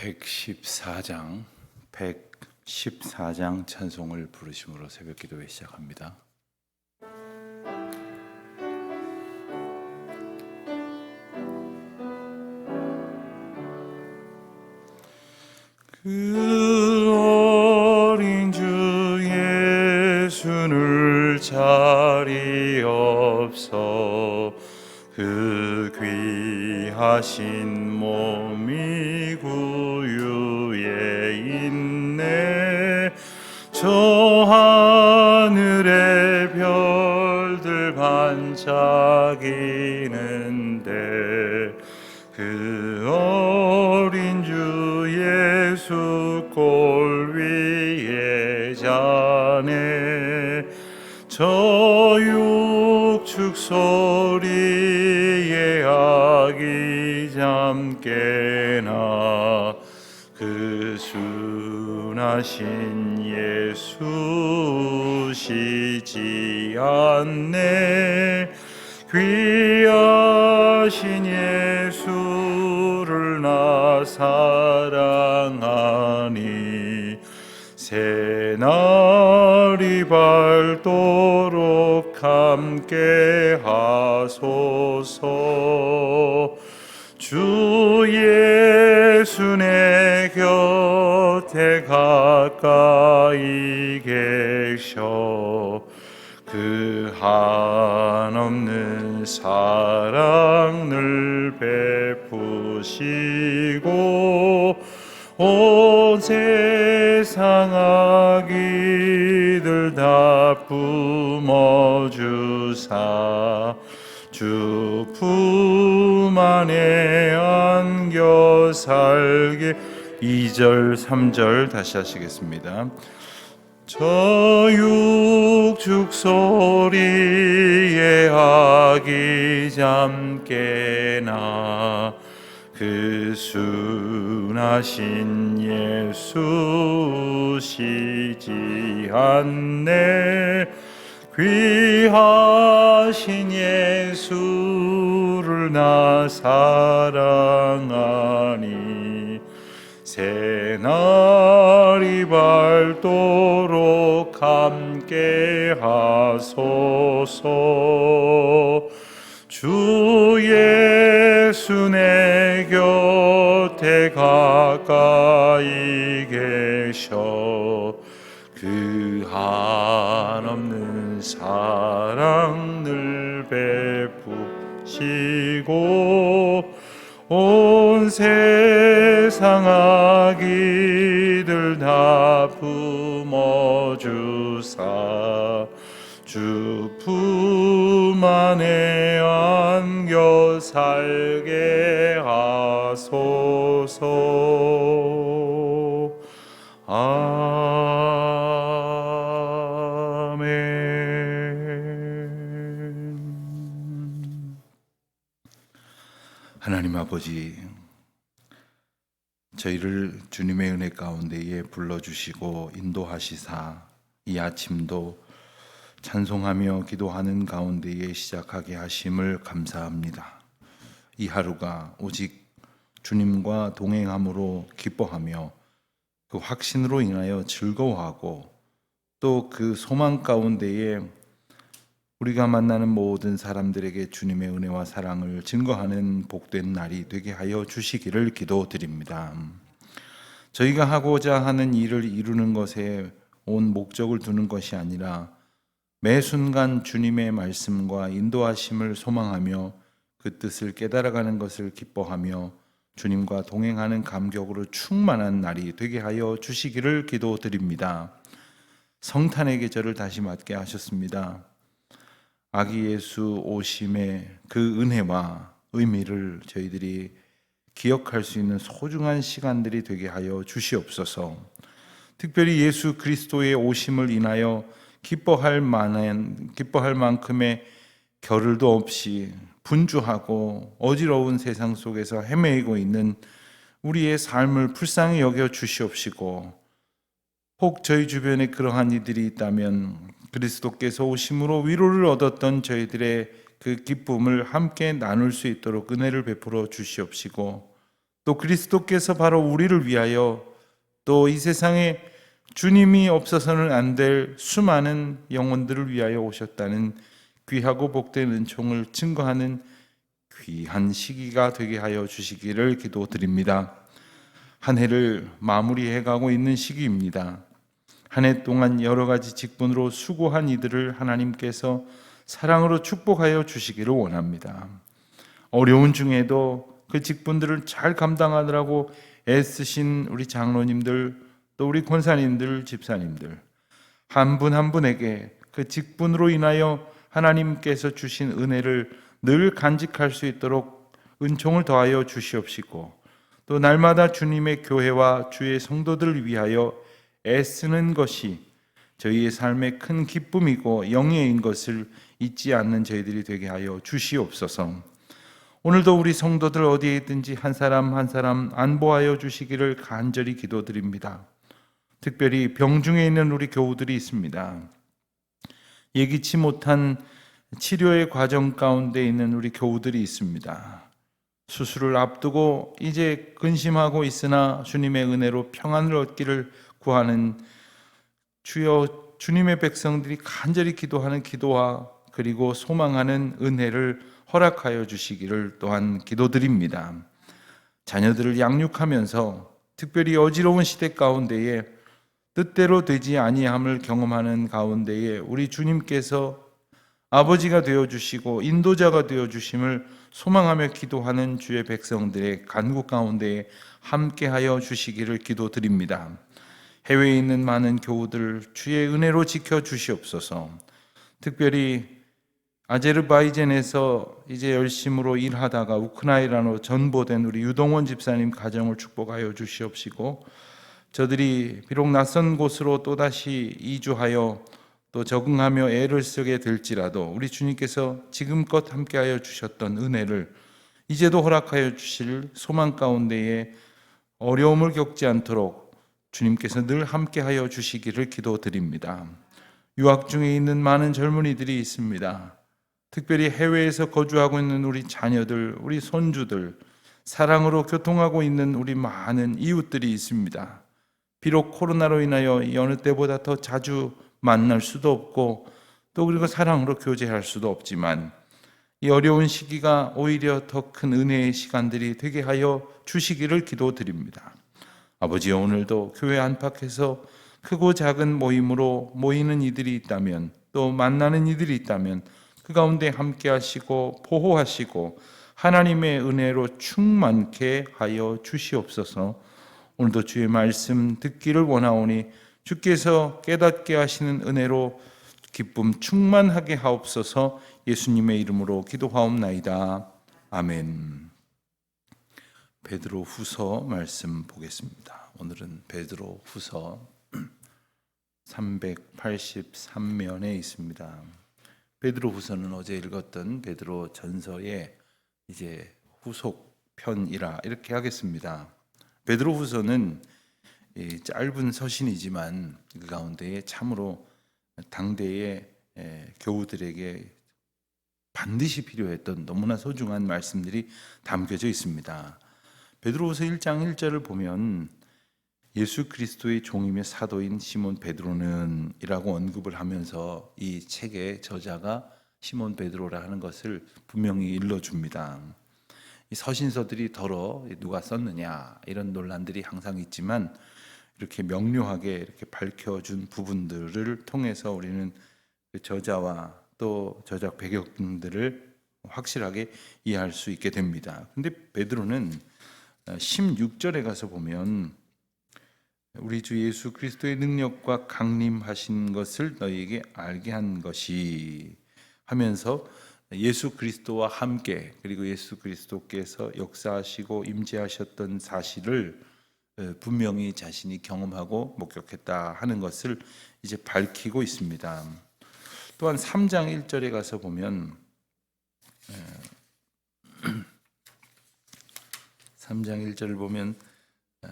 114장 찬송을 부르심으로 새벽 기도회 시작합니다. 그 어린 주 예수를 자리없어 그 귀하신 몸이 구유에 있네. 저 하늘의 별들 반짝이는데 그 어린 주 예수 골 위에 자네. 저 육축 소리에 아기 잠깨나 그 순하신 예수 쉬지 않네. 귀하신 예수를 나 사랑하니 새날이 밝도록 함께 하소서. 주 예수 내 곁에 가까이 계셔 그 한없는 사랑을 베푸시고 온 세상 아기들 다 품어주사 주 품 안에 안겨 살게. 2절 3절 다시 하시겠습니다. 저 육축 소리에 아기 잠깨나 그 순하신 예수 쉬지 않네. 귀하신 예수를 나 사랑하니 새날이 밝도록 함께 하소서. 주 예수 내 곁에 가까이 계셔 그 한없는 사랑을 베푸시고 온 세상 아기들 다 품어주사 주 품 안에 안겨 살게 하소서. 아멘. 하나님 아버지, 저희를 주님의 은혜 가운데에 불러주시고 인도하시사 이 아침도 찬송하며 기도하는 가운데에 시작하게 하심을 감사합니다. 이 하루가 오직 주님과 동행함으로 기뻐하며 그 확신으로 인하여 즐거워하고 또 그 소망 가운데에 우리가 만나는 모든 사람들에게 주님의 은혜와 사랑을 증거하는 복된 날이 되게 하여 주시기를 기도드립니다. 저희가 하고자 하는 일을 이루는 것에 온 목적을 두는 것이 아니라 매 순간 주님의 말씀과 인도하심을 소망하며 그 뜻을 깨달아가는 것을 기뻐하며 주님과 동행하는 감격으로 충만한 날이 되게 하여 주시기를 기도드립니다. 성탄의 계절을 다시 맞게 하셨습니다. 아기 예수 오심의 그 은혜와 의미를 저희들이 기억할 수 있는 소중한 시간들이 되게 하여 주시옵소서. 특별히 예수 그리스도의 오심을 인하여 기뻐할 만큼의 겨를도 없이 분주하고 어지러운 세상 속에서 헤매이고 있는 우리의 삶을 불쌍히 여겨 주시옵시고, 혹 저희 주변에 그러한 이들이 있다면 그리스도께서 오심으로 위로를 얻었던 저희들의 그 기쁨을 함께 나눌 수 있도록 은혜를 베풀어 주시옵시고, 또 그리스도께서 바로 우리를 위하여 또 이 세상에 주님이 없어서는 안 될 수많은 영혼들을 위하여 오셨다는 귀하고 복된 은총을 증거하는 귀한 시기가 되게 하여 주시기를 기도드립니다. 한 해를 마무리해 가고 있는 시기입니다. 한 해 동안 여러 가지 직분으로 수고한 이들을 하나님께서 사랑으로 축복하여 주시기를 원합니다. 어려운 중에도 그 직분들을 잘 감당하느라고 애쓰신 우리 장로님들, 또 우리 권사님들, 집사님들 한 분 한 분에게 그 직분으로 인하여 하나님께서 주신 은혜를 늘 간직할 수 있도록 은총을 더하여 주시옵시고, 또 날마다 주님의 교회와 주의 성도들을 위하여 애쓰는 것이 저희의 삶의 큰 기쁨이고 영예인 것을 잊지 않는 저희들이 되게 하여 주시옵소서. 오늘도 우리 성도들 어디에 있든지 한 사람 한 사람 안보하여 주시기를 간절히 기도드립니다. 특별히 병중에 있는 우리 교우들이 있습니다. 예기치 못한 치료의 과정 가운데 있는 우리 교우들이 있습니다. 수술을 앞두고 이제 근심하고 있으나 주님의 은혜로 평안을 얻기를 구하는 주여, 주님의 백성들이 간절히 기도하는 기도와 그리고 소망하는 은혜를 허락하여 주시기를 또한 기도드립니다. 자녀들을 양육하면서 특별히 어지러운 시대 가운데에 뜻대로 되지 아니함을 경험하는 가운데에 우리 주님께서 아버지가 되어주시고 인도자가 되어주심을 소망하며 기도하는 주의 백성들의 간구 가운데에 함께하여 주시기를 기도드립니다. 해외에 있는 많은 교우들 주의 은혜로 지켜주시옵소서. 특별히 아제르바이잔에서 이제 열심으로 일하다가 우크라이나로 전보된 우리 유동원 집사님 가정을 축복하여 주시옵시고, 저들이 비록 낯선 곳으로 또다시 이주하여 또 적응하며 애를 쓰게 될지라도 우리 주님께서 지금껏 함께하여 주셨던 은혜를 이제도 허락하여 주실 소망 가운데에 어려움을 겪지 않도록 주님께서 늘 함께하여 주시기를 기도드립니다. 유학 중에 있는 많은 젊은이들이 있습니다. 특별히 해외에서 거주하고 있는 우리 자녀들, 우리 손주들, 사랑으로 교통하고 있는 우리 많은 이웃들이 있습니다. 비록 코로나로 인하여 여느 때보다 더 자주 만날 수도 없고 또 그리고 사랑으로 교제할 수도 없지만 이 어려운 시기가 오히려 더 큰 은혜의 시간들이 되게 하여 주시기를 기도드립니다. 아버지여, 오늘도 교회 안팎에서 크고 작은 모임으로 모이는 이들이 있다면, 또 만나는 이들이 있다면 그 가운데 함께 하시고 보호하시고 하나님의 은혜로 충만케 하여 주시옵소서. 오늘도 주의 말씀 듣기를 원하오니 주께서 깨닫게 하시는 은혜로 기쁨 충만하게 하옵소서. 예수님의 이름으로 기도하옵나이다. 아멘. 베드로 후서 말씀 보겠습니다. 오늘은 베드로 후서 383면에 있습니다. 베드로 후서는 어제 읽었던 베드로 전서의 이제 후속편이라 이렇게 하겠습니다. 베드로 후서는 짧은 서신이지만 그 가운데에 참으로 당대의 교우들에게 반드시 필요했던 너무나 소중한 말씀들이 담겨져 있습니다. 베드로후서 1장 1절을 보면 예수 그리스도의 종이며 사도인 시몬 베드로는 이라고 언급을 하면서 이 책의 저자가 시몬 베드로라 하는 것을 분명히 일러줍니다. 이 서신서들이 더러 누가 썼느냐 이런 논란들이 항상 있지만 이렇게 명료하게 이렇게 밝혀준 부분들을 통해서 우리는 그 저자와 또 저작 배경들을 확실하게 이해할 수 있게 됩니다. 근데 베드로는 16절에 가서 보면 우리 주 예수 그리스도의 능력과 강림하신 것을 너희에게 알게 한 것이 하면서 예수 그리스도와 함께 그리고 예수 그리스도께서 역사하시고 임재하셨던 사실을 분명히 자신이 경험하고 목격했다 하는 것을 이제 밝히고 있습니다. 또한 3장 1절에 가서 보면 3장 1절을 보면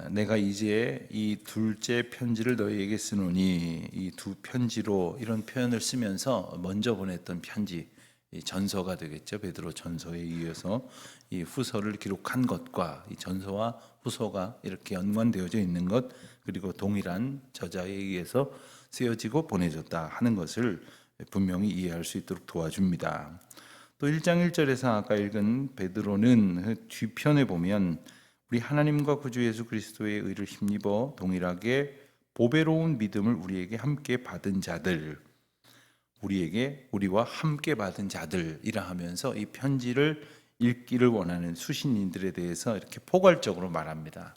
내가 이제 이 둘째 편지를 너희에게 쓰노니, 이 두 편지로 이런 표현을 쓰면서 먼저 보냈던 편지, 이 전서가 되겠죠. 베드로 전서에 이어서 이 후서를 기록한 것과 이 전서와 후서가 이렇게 연관되어져 있는 것, 그리고 동일한 저자에 의해서 쓰여지고 보내졌다 하는 것을 분명히 이해할 수 있도록 도와줍니다. 또 1장 1절에서 아까 읽은 베드로는 뒤편에 보면 우리 하나님과 구주 예수 그리스도의 의를 힘입어 동일하게 보배로운 믿음을 우리에게 함께 받은 자들, 우리와 함께 받은 자들이라 하면서 이 편지를 읽기를 원하는 수신인들에 대해서 이렇게 포괄적으로 말합니다.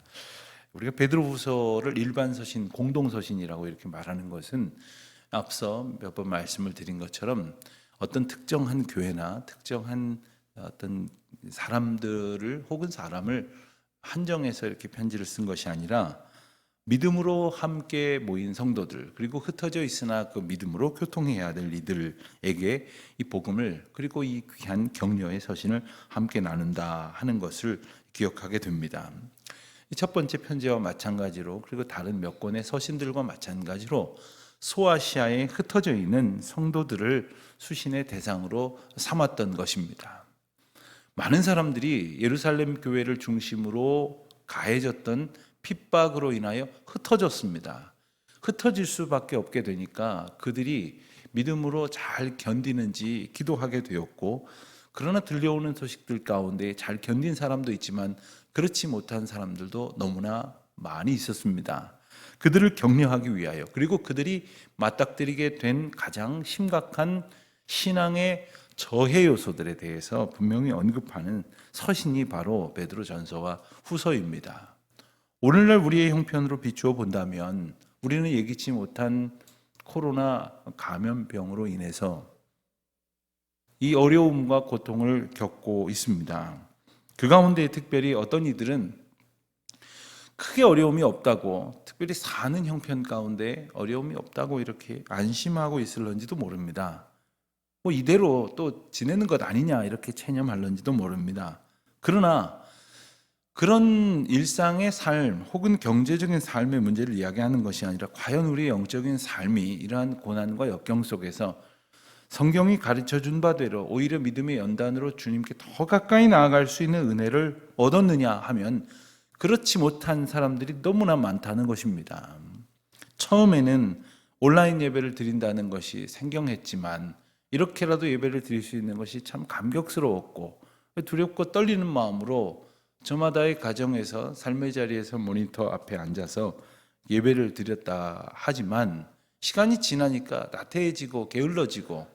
우리가 베드로후서를 일반 서신, 공동 서신이라고 이렇게 말하는 것은 앞서 몇 번 말씀을 드린 것처럼 어떤 특정한 교회나 특정한 어떤 사람들을 혹은 사람을 한정해서 이렇게 편지를 쓴 것이 아니라 믿음으로 함께 모인 성도들, 그리고 흩어져 있으나 그 믿음으로 교통해야 될 이들에게 이 복음을, 그리고 이 귀한 격려의 서신을 함께 나눈다 하는 것을 기억하게 됩니다. 첫 번째 편지와 마찬가지로, 그리고 다른 몇 권의 서신들과 마찬가지로 소아시아에 흩어져 있는 성도들을 수신의 대상으로 삼았던 것입니다. 많은 사람들이 예루살렘 교회를 중심으로 가해졌던 핍박으로 인하여 흩어졌습니다. 흩어질 수밖에 없게 되니까 그들이 믿음으로 잘 견디는지 기도하게 되었고, 그러나 들려오는 소식들 가운데 잘 견딘 사람도 있지만 그렇지 못한 사람들도 너무나 많이 있었습니다. 그들을 격려하기 위하여, 그리고 그들이 맞닥뜨리게 된 가장 심각한 신앙의 저해 요소들에 대해서 분명히 언급하는 서신이 바로 베드로전서와 후서입니다. 오늘날 우리의 형편으로 비추어 본다면 우리는 예기치 못한 코로나 감염병으로 인해서 이 어려움과 고통을 겪고 있습니다. 그 가운데 특별히 어떤 이들은 크게 어려움이 없다고, 특별히 사는 형편 가운데 어려움이 없다고 이렇게 안심하고 있을런지도 모릅니다. 이대로 또 지내는 것 아니냐 이렇게 체념할런지도 모릅니다. 그러나 그런 일상의 삶 혹은 경제적인 삶의 문제를 이야기하는 것이 아니라 과연 우리의 영적인 삶이 이러한 고난과 역경 속에서 성경이 가르쳐준 바대로 오히려 믿음의 연단으로 주님께 더 가까이 나아갈 수 있는 은혜를 얻었느냐 하면 그렇지 못한 사람들이 너무나 많다는 것입니다. 처음에는 온라인 예배를 드린다는 것이 생경했지만 이렇게라도 예배를 드릴 수 있는 것이 참 감격스러웠고 두렵고 떨리는 마음으로 저마다의 가정에서 삶의 자리에서 모니터 앞에 앉아서 예배를 드렸다 하지만 시간이 지나니까 나태해지고 게을러지고,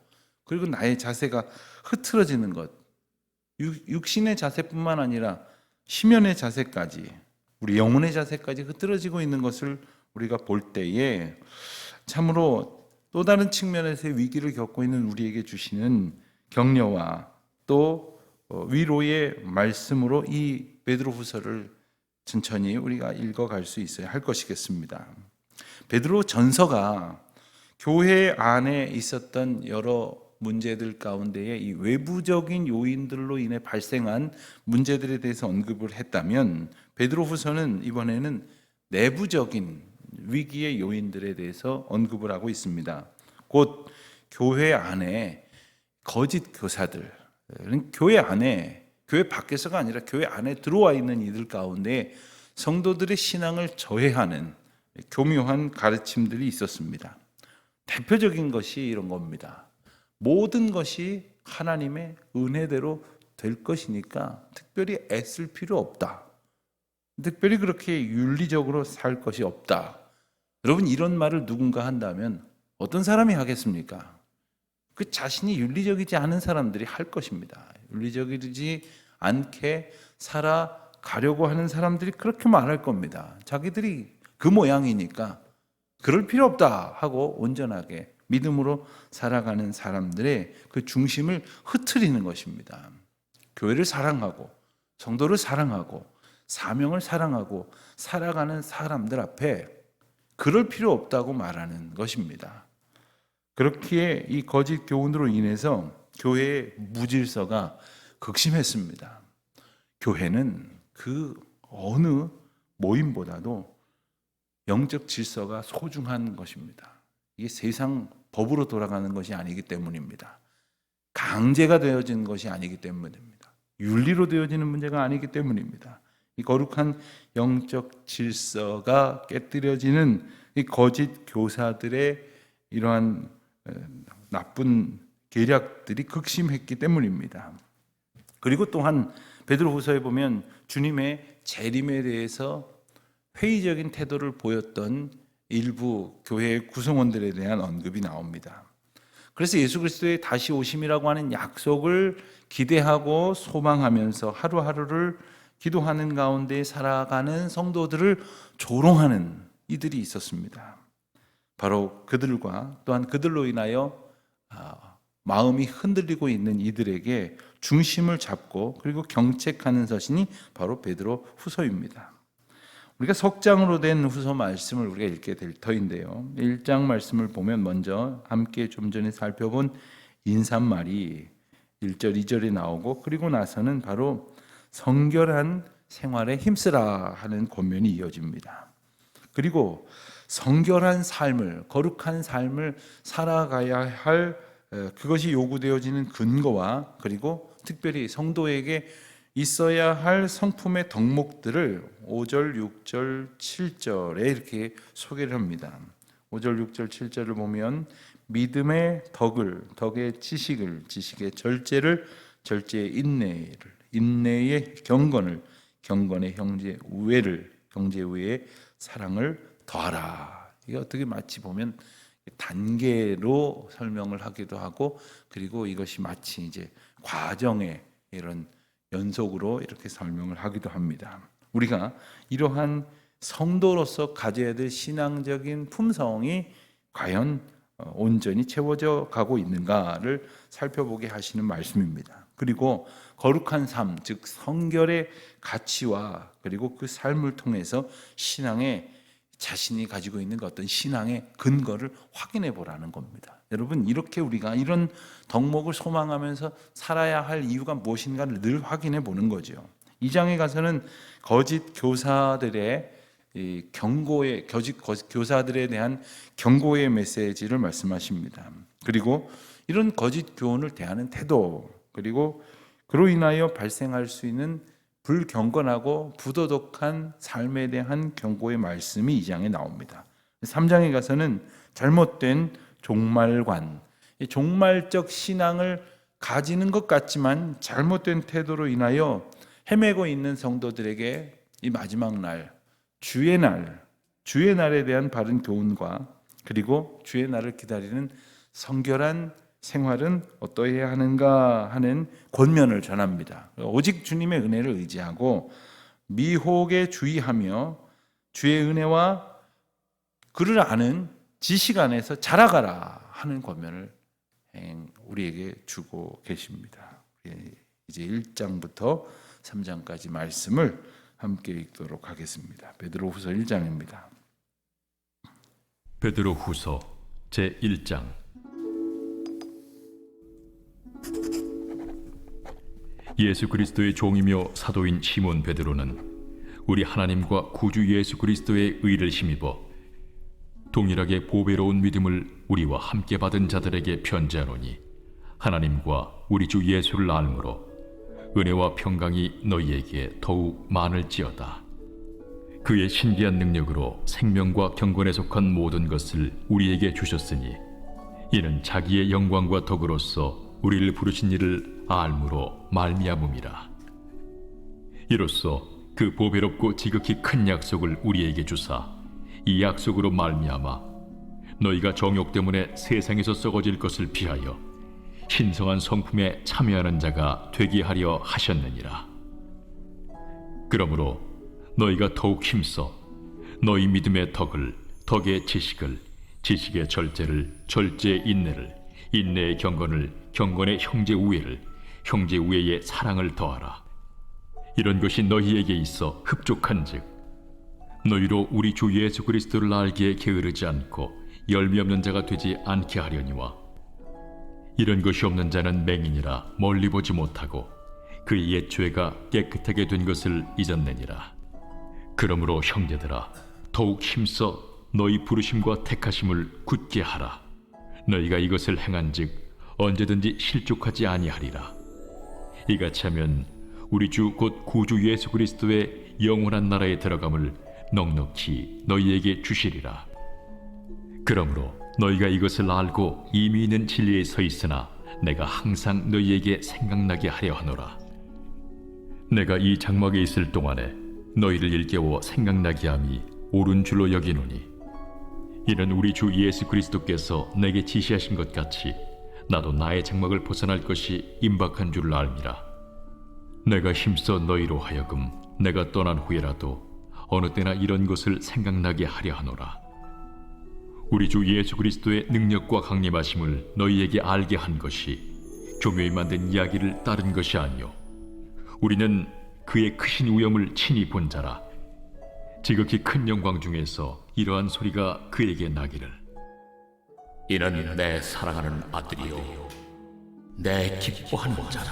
그리고 나의 자세가 흐트러지는 것, 육신의 자세뿐만 아니라 심연의 자세까지, 우리 영혼의 자세까지 흐트러지고 있는 것을 우리가 볼 때에 참으로 또 다른 측면에서의 위기를 겪고 있는 우리에게 주시는 격려와 또 위로의 말씀으로 이 베드로후서를 천천히 우리가 읽어갈 수 있어야 할 것이겠습니다. 베드로 전서가 교회 안에 있었던 여러 문제들 가운데에 이 외부적인 요인들로 인해 발생한 문제들에 대해서 언급을 했다면, 베드로후서는 이번에는 내부적인 위기의 요인들에 대해서 언급을 하고 있습니다. 곧 교회 안에 거짓 교사들, 교회 안에, 교회 밖에서가 아니라 교회 안에 들어와 있는 이들 가운데 성도들의 신앙을 저해하는 교묘한 가르침들이 있었습니다. 대표적인 것이 이런 겁니다. 모든 것이 하나님의 은혜대로 될 것이니까 특별히 애쓸 필요 없다. 특별히 그렇게 윤리적으로 살 것이 없다. 여러분, 이런 말을 누군가 한다면 어떤 사람이 하겠습니까? 그 자신이 윤리적이지 않은 사람들이 할 것입니다. 윤리적이지 않게 살아가려고 하는 사람들이 그렇게 말할 겁니다. 자기들이 그 모양이니까 그럴 필요 없다 하고 온전하게 믿음으로 살아가는 사람들의 그 중심을 흐트리는 것입니다. 교회를 사랑하고 성도를 사랑하고 사명을 사랑하고 살아가는 사람들 앞에 그럴 필요 없다고 말하는 것입니다. 그렇기에 이 거짓 교훈으로 인해서 교회의 무질서가 극심했습니다. 교회는 그 어느 모임보다도 영적 질서가 소중한 것입니다. 이게 세상 법으로 돌아가는 것이 아니기 때문입니다. 강제가 되어진 것이 아니기 때문입니다. 윤리로 되어지는 문제가 아니기 때문입니다. 이 거룩한 영적 질서가 깨뜨려지는 이 거짓 교사들의 이러한 나쁜 계략들이 극심했기 때문입니다. 그리고 또한 베드로후서에 보면 주님의 재림에 대해서 회의적인 태도를 보였던 일부 교회의 구성원들에 대한 언급이 나옵니다. 그래서 예수 그리스도의 다시 오심이라고 하는 약속을 기대하고 소망하면서 하루하루를 기도하는 가운데 살아가는 성도들을 조롱하는 이들이 있었습니다. 바로 그들과 또한 그들로 인하여 마음이 흔들리고 있는 이들에게 중심을 잡고 그리고 경책하는 서신이 바로 베드로 후서입니다. 우리가 석장으로 된 후서 말씀을 우리가 읽게 될 터인데요. 1장 말씀을 보면 먼저 함께 좀 전에 살펴본 인사말이 1절, 2절에 나오고 그리고 나서는 바로 성결한 생활에 힘쓰라 하는 권면이 이어집니다. 그리고 성결한 삶을, 거룩한 삶을 살아가야 할 그것이 요구되어지는 근거와 그리고 특별히 성도에게 있어야 할 성품의 덕목들을 5절, 6절, 7절에 이렇게 소개를 합니다. 5절, 6절, 7절을 보면 믿음의 덕을, 덕의 지식을, 지식의 절제를, 절제의 인내를, 인내의 경건을, 경건의 형제 우애를, 형제 우애의 사랑을 더하라. 이게 어떻게 마치 보면 단계로 설명을 하기도 하고 그리고 이것이 마치 이제 과정의 이런 연속으로 이렇게 설명을 하기도 합니다. 우리가 이러한 성도로서 가져야 될 신앙적인 품성이 과연 온전히 채워져 가고 있는가를 살펴보게 하시는 말씀입니다. 그리고 거룩한 삶, 즉 성결의 가치와 그리고 그 삶을 통해서 신앙의 자신이 가지고 있는 어떤 신앙의 근거를 확인해 보라는 겁니다. 여러분, 이렇게 우리가 이런 덕목을 소망하면서 살아야 할 이유가 무엇인가를 늘 확인해 보는 거죠. 2장에 가서는 거짓 교사들의 경고의 거짓 교사들에 대한 경고의 메시지를 말씀하십니다. 그리고 이런 거짓 교훈을 대하는 태도, 그리고 그로 인하여 발생할 수 있는 불경건하고 부도덕한 삶에 대한 경고의 말씀이 2장에 나옵니다. 3장에 가서는 잘못된 종말관, 종말적 신앙을 가지는 것 같지만 잘못된 태도로 인하여 헤매고 있는 성도들에게 이 마지막 날, 주의 날에 대한 바른 교훈과 그리고 주의 날을 기다리는 성결한 생활은 어떠해야 하는가 하는 권면을 전합니다. 오직 주님의 은혜를 의지하고 미혹에 주의하며 주의 은혜와 그를 아는 지식 안에서 자라가라 하는 권면을 우리에게 주고 계십니다. 이제 1장부터 3장까지 말씀을 함께 읽도록 하겠습니다. 베드로후서 1장입니다. 베드로후서 제1장. 예수 그리스도의 종이며 사도인 시몬 베드로는 우리 하나님과 구주 예수 그리스도의 의를 힘입어 동일하게 보배로운 믿음을 우리와 함께 받은 자들에게 편지하노니 하나님과 우리 주 예수를 알므로 은혜와 평강이 너희에게 더욱 많을지어다. 그의 신비한 능력으로 생명과 경건에 속한 모든 것을 우리에게 주셨으니 이는 자기의 영광과 덕으로서 우리를 부르신 이를 알므로 말미암음이라. 이로써 그 보배롭고 지극히 큰 약속을 우리에게 주사 이 약속으로 말미암아 너희가 정욕 때문에 세상에서 썩어질 것을 피하여 신성한 성품에 참여하는 자가 되게 하려 하셨느니라. 그러므로 너희가 더욱 힘써 너희 믿음의 덕을, 덕의 지식을, 지식의 절제를, 절제의 인내를, 인내의 경건을, 경건의 형제 우애를, 형제 우애의 사랑을 더하라. 이런 것이 너희에게 있어 흡족한즉 너희로 우리 주 예수 그리스도를 알기에 게으르지 않고 열매 없는 자가 되지 않게 하려니와 이런 것이 없는 자는 맹인이라 멀리 보지 못하고 그의 옛 죄가 깨끗하게 된 것을 잊었느니라. 그러므로 형제들아 더욱 힘써 너희 부르심과 택하심을 굳게 하라. 너희가 이것을 행한즉 언제든지 실족하지 아니하리라. 이같이 하면 우리 주 곧 구주 예수 그리스도의 영원한 나라에 들어감을 넉넉히 너희에게 주시리라. 그러므로 너희가 이것을 알고 이미 있는 진리에 서 있으나 내가 항상 너희에게 생각나게 하려 하노라. 내가 이 장막에 있을 동안에 너희를 일깨워 생각나게 함이 옳은 줄로 여기노니, 이는 우리 주 예수 그리스도께서 내게 지시하신 것 같이 나도 나의 장막을 벗어날 것이 임박한 줄을 알미라. 내가 힘써 너희로 하여금 내가 떠난 후에라도 어느 때나 이런 것을 생각나게 하려 하노라. 우리 주 예수 그리스도의 능력과 강림하심을 너희에게 알게 한 것이 교묘히 만든 이야기를 따른 것이 아니요, 우리는 그의 크신 위엄을 친히 본 자라. 지극히 큰 영광 중에서 이러한 소리가 그에게 나기를, 이는 내 사랑하는 아들이요 내 기뻐하는 자라.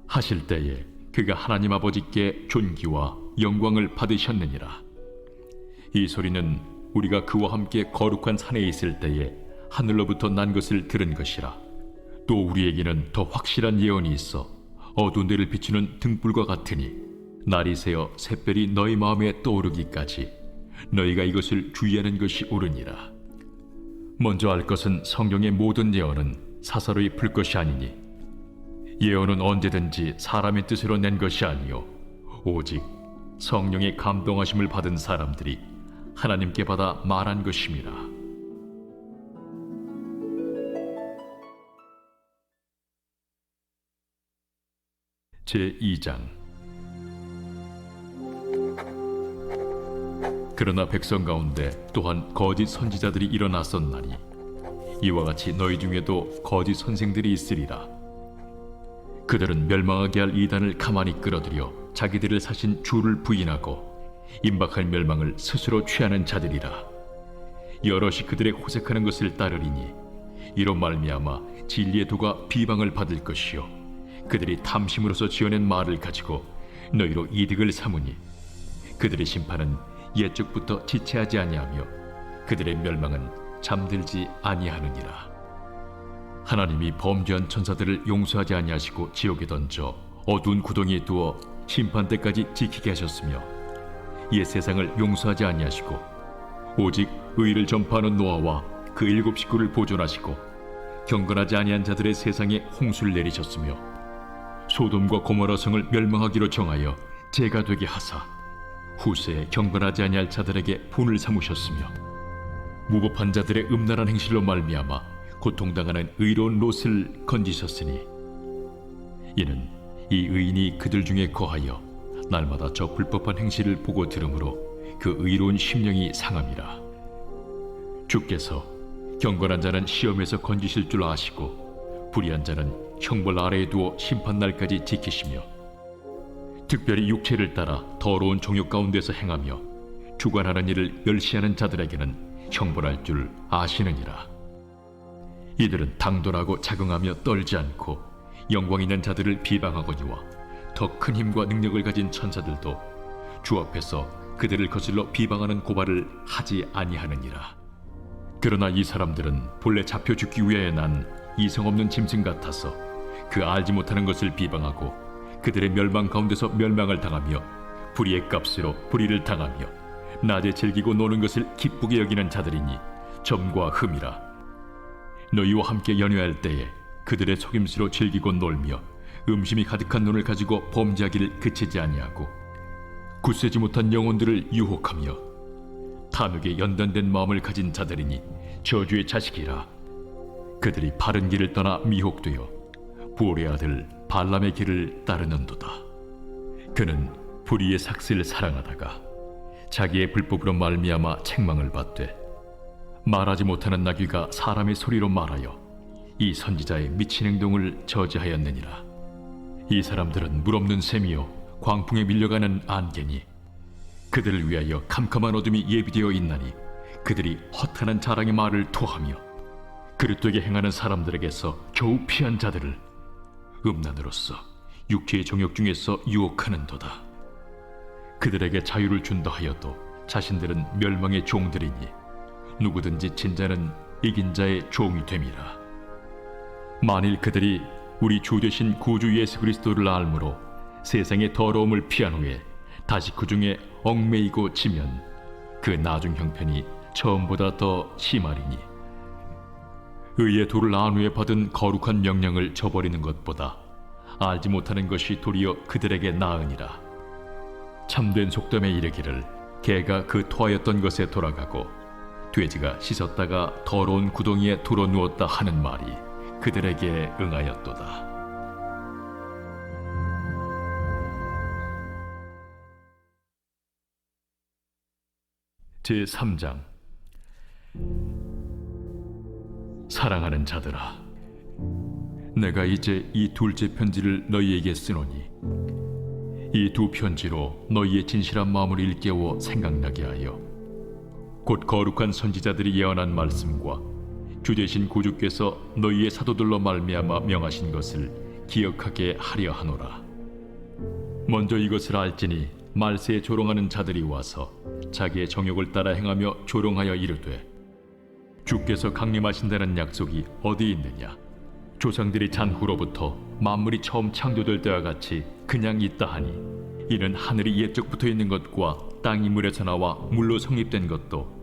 하실 때에 그가 하나님 아버지께 존귀와 영광을 받으셨느니라. 이 소리는 우리가 그와 함께 거룩한 산에 있을 때에 하늘로부터 난 것을 들은 것이라. 또 우리에게는 더 확실한 예언이 있어 어두운 데를 비추는 등불과 같으니 날이 새어 샛별이 너희 마음에 떠오르기까지 너희가 이것을 주의하는 것이 옳으니라. 먼저 알 것은 성경의 모든 예언은 사사로이 풀 것이 아니니, 예언은 언제든지 사람의 뜻으로 낸 것이 아니요 오직 성령의 감동하심을 받은 사람들이 하나님께 받아 말한 것임이라. 제2장. 그러나 백성 가운데 또한 거짓 선지자들이 일어났었나니 이와 같이 너희 중에도 거짓 선생들이 있으리라. 그들은 멸망하게 할 이단을 가만히 끌어들여 자기들을 사신 주를 부인하고 임박할 멸망을 스스로 취하는 자들이라. 여럿이 그들의 호색하는 것을 따르리니 이로 말미암아 진리의 도가 비방을 받을 것이요 그들이 탐심으로서 지어낸 말을 가지고 너희로 이득을 삼으니 그들의 심판은 옛적부터 지체하지 아니하며 그들의 멸망은 잠들지 아니하느니라. 하나님이 범죄한 천사들을 용서하지 아니하시고 지옥에 던져 어두운 구덩이에 두어 심판 때까지 지키게 하셨으며 옛 세상을 용서하지 아니하시고 오직 의를 전파하는 노아와 그 7 식구를 보존하시고 경건하지 아니한 자들의 세상에 홍수를 내리셨으며 소돔과 고모라 성을 멸망하기로 정하여 죄가 되게 하사 후세에 경건하지 아니할 자들에게 분을 삼으셨으며 무법한 자들의 음란한 행실로 말미암아 고통당하는 의로운 롯을 건지셨으니 이는 이 의인이 그들 중에 거하여 날마다 저 불법한 행실을 보고 들으므로 그 의로운 심령이 상함이라. 주께서 경건한 자는 시험에서 건지실 줄 아시고 불의한 자는 형벌 아래에 두어 심판날까지 지키시며 특별히 육체를 따라 더러운 정욕 가운데서 행하며 주관하는 일을 멸시하는 자들에게는 형벌할 줄 아시느니라. 이들은 당돌하고 자긍하며 떨지 않고 영광 있는 자들을 비방하거니와 더 큰 힘과 능력을 가진 천사들도 주 앞에서 그들을 거슬러 비방하는 고발을 하지 아니하느니라. 그러나 이 사람들은 본래 잡혀 죽기 위하여 난 이성 없는 짐승 같아서 그 알지 못하는 것을 비방하고 그들의 멸망 가운데서 멸망을 당하며 불의의 값으로 불의를 당하며 낮에 즐기고 노는 것을 기쁘게 여기는 자들이니 점과 흠이라. 너희와 함께 연회할 때에 그들의 속임수로 즐기고 놀며 음심이 가득한 눈을 가지고 범죄하기를 그치지 아니하고 굳세지 못한 영혼들을 유혹하며 탐욕에 연단된 마음을 가진 자들이니 저주의 자식이라. 그들이 바른 길을 떠나 미혹되어 부올의 아들 발람의 길을 따르는도다. 그는 불의의 삭슬을 사랑하다가 자기의 불법으로 말미암아 책망을 받되 말하지 못하는 나귀가 사람의 소리로 말하여 이 선지자의 미친 행동을 저지하였느니라. 이 사람들은 물없는 샘이요 광풍에 밀려가는 안개니 그들을 위하여 캄캄한 어둠이 예비되어 있나니 그들이 허탄한 자랑의 말을 토하며 그릇되게 행하는 사람들에게서 겨우 피한 자들을 음란으로서 육체의 정욕 중에서 유혹하는도다. 그들에게 자유를 준다 하여도 자신들은 멸망의 종들이니 누구든지 진 자는 이긴 자의 종이 됨이라. 만일 그들이 우리 주 되신 구주 예수 그리스도를 알므로 세상의 더러움을 피한 후에 다시 그 중에 얽매이고 지면 그 나중 형편이 처음보다 더 심하리니 의의 도를 안 후에 받은 거룩한 명령을 저버리는 것보다 알지 못하는 것이 도리어 그들에게 나으니라. 참된 속담에 이르기를 개가 그 토하였던 것에 돌아가고 돼지가 씻었다가 더러운 구덩이에 들어 누웠다 하는 말이 그들에게 응하였도다. 제3장. 사랑하는 자들아, 내가 이제 이 둘째 편지를 너희에게 쓰노니 이 두 편지로 너희의 진실한 마음을 일깨워 생각나게 하여 곧 거룩한 선지자들이 예언한 말씀과 주 되신 구주께서 너희의 사도들로 말미암아 명하신 것을 기억하게 하려 하노라. 먼저 이것을 알지니 말세에 조롱하는 자들이 와서 자기의 정욕을 따라 행하며 조롱하여 이르되 주께서 강림하신다는 약속이 어디 있느냐? 조상들이 잔 후로부터 만물이 처음 창조될 때와 같이 그냥 있다 하니 이는 하늘이 옛적부터 있는 것과 땅이 물에서 나와 물로 성립된 것도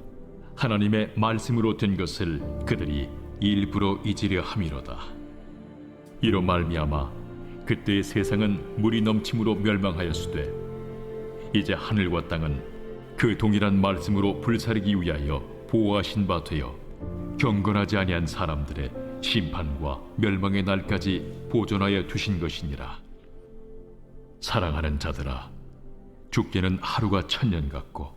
하나님의 말씀으로 된 것을 그들이 일부러 잊으려 함이로다. 이로 말미암아 그때의 세상은 물이 넘침으로 멸망하였으되 이제 하늘과 땅은 그 동일한 말씀으로 불사르기 위하여 보호하신 바 되어 경건하지 아니한 사람들의 심판과 멸망의 날까지 보존하여 두신 것이니라. 사랑하는 자들아, 죽게는 하루가 천년 같고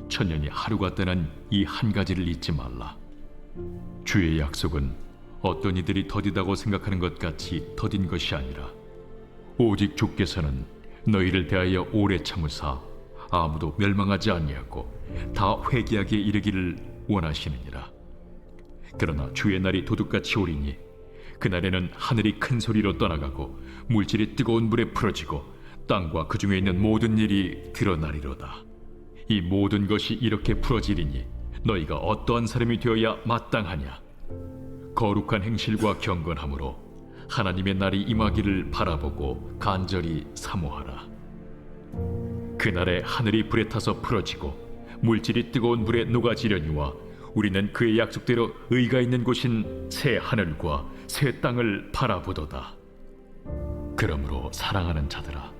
천년이 하루 같다는 이 한 가지를 잊지 말라. 주의 약속은 어떤 이들이 더디다고 생각하는 것 같이 더딘 것이 아니라 오직 주께서는 너희를 대하여 오래 참으사 아무도 멸망하지 아니하고 다 회개하게 이르기를 원하시느니라. 그러나 주의 날이 도둑같이 오리니 그날에는 하늘이 큰 소리로 떠나가고 물질이 뜨거운 불에 풀어지고 땅과 그 중에 있는 모든 일이 드러나리로다. 이 모든 것이 이렇게 풀어지리니 너희가 어떠한 사람이 되어야 마땅하냐? 거룩한 행실과 경건함으로 하나님의 날이 임하기를 바라보고 간절히 사모하라. 그날에 하늘이 불에 타서 풀어지고 물질이 뜨거운 불에 녹아지려니와 우리는 그의 약속대로 의가 있는 곳인 새 하늘과 새 땅을 바라보도다. 그러므로 사랑하는 자들아,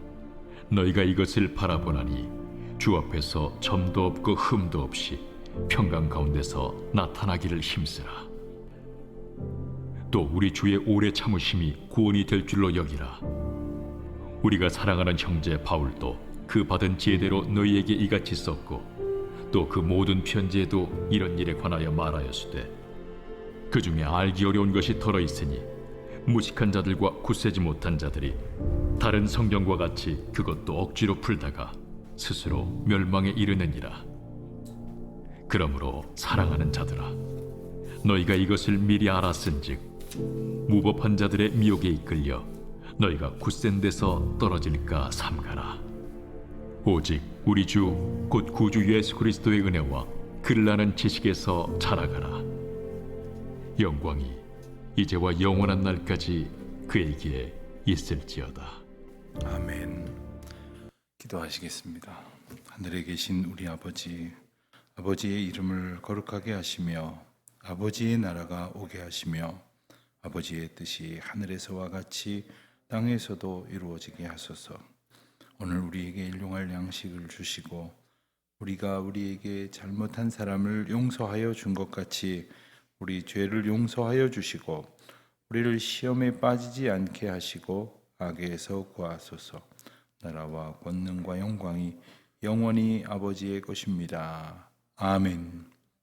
너희가 이것을 바라보나니 주 앞에서 점도 없고 흠도 없이 평강 가운데서 나타나기를 힘쓰라. 또 우리 주의 오래 참으심이 구원이 될 줄로 여기라. 우리가 사랑하는 형제 바울도 그 받은 지혜대로 너희에게 이같이 썼고 또 그 모든 편지에도 이런 일에 관하여 말하였으되 그 중에 알기 어려운 것이 덜어 있으니 무식한 자들과 굳세지 못한 자들이 다른 성경과 같이 그것도 억지로 풀다가 스스로 멸망에 이르느니라. 그러므로 사랑하는 자들아, 너희가 이것을 미리 알았은즉 무법한 자들의 미혹에 이끌려 너희가 굳센 데서 떨어질까 삼가라. 오직 우리 주 곧 구주 예수 그리스도의 은혜와 그를 아는 지식에서 자라가라. 영광이 이제와 영원한 날까지 그에게 있을지어다. 아멘. 기도하시겠습니다. 하늘에 계신 우리 아버지, 아버지의 이름을 거룩하게 하시며 아버지의 나라가 오게 하시며 아버지의 뜻이 하늘에서와 같이 땅에서도 이루어지게 하소서. 오늘 우리에게 일용할 양식을 주시고 우리가 우리에게 잘못한 사람을 용서하여 준 것 같이 우리 죄를 용서하여 주시고 우리를 시험에 빠지지 않게 하시고 악에서 구하소서. 나라와 권능과 영광이 영원히 아버지의 것입니다. 아멘.